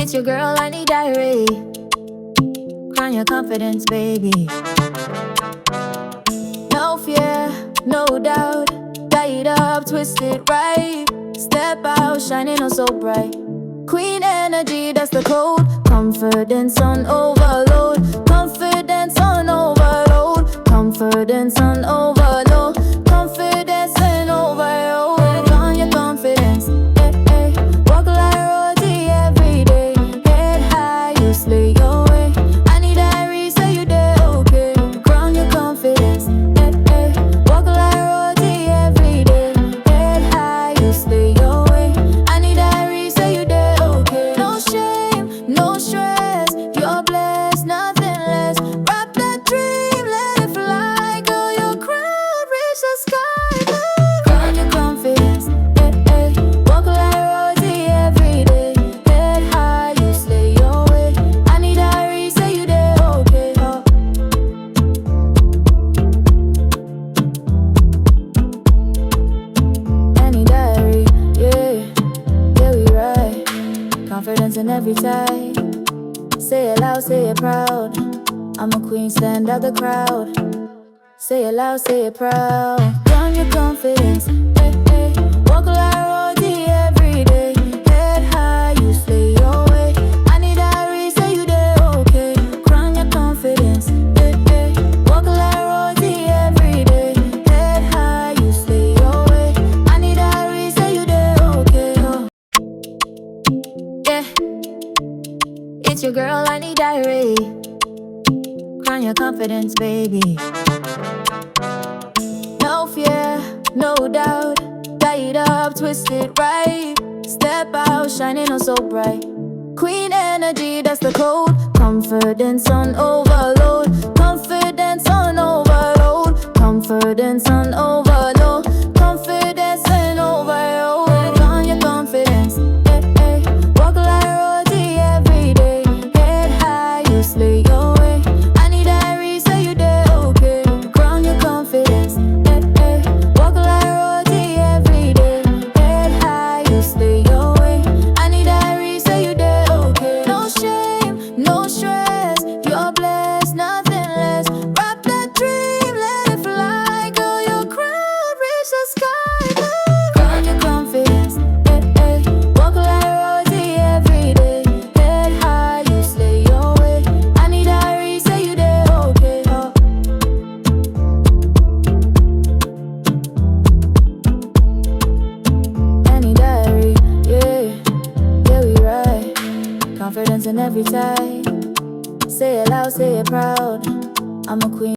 It's your girl, Anie diary. Crown your confidence, baby. No fear, no doubt. Tie it up, twist it right. Step out, shining oh so bright. Queen energy, that's the code. Confidence on overload. Confidence on overload. Confidence on overload. Confidence and overload. Put on your confidence, hey, hey. Walk like royalty every day. Head high, you slay your way. I need diary, say you there, okay. Ground your confidence, hey, hey. Walk like royalty every day. Head high, you slay your way. I need diary, say you there, okay. No shame, no stress. You're blessed, nothing less. Wrap that dream, let it fly. Girl, your crown reach the sky, baby. Ground your confidence, hey, hey. Walk like royalty every day. Head high, you slay your way. I need diary, say you there, okay. Anie diary, yeah, yeah we ride. Confidence in every type. Say it loud, say it proud. I'm a queen, stand out the crowd. Say it loud, say it proud. Ground your confidence, hey, hey. Walk like royalty every day. Head high, you slay your way. I need diary, say you there, okay. Ground your confidence, hey, hey. Walk like royalty every day. Head high, you slay your way. I need diary, say you there, okay. Yeah, it's your girl, Anie diary. Crown your confidence, baby. No fear, no doubt. Tie it up, twist it right. Step out, shining oh so bright. Queen energy, that's the code. Confidence on overload. Confidence on overload. Confidence on overload. Confidence and overload. Put on your confidence, hey, hey. Walk like royalty every day. Head high, you slay your way. I need diary, say you there, okay. Ground your confidence, hey, hey. Walk like royalty every day. Head high, you slay your way. I need diary, say you there, okay. No shame, no stress. You're blessed, nothing less. Wrap that dream, let it fly. Girl, your crown reach the sky, baby. Ground your confidence, hey, hey. Walk like royalty every day. Head high, you slay your way. I need diary, say you there, okay. Anie diary, yeah, yeah we ride. Confidence in every type. Say it loud, say it proud. I'm a queen.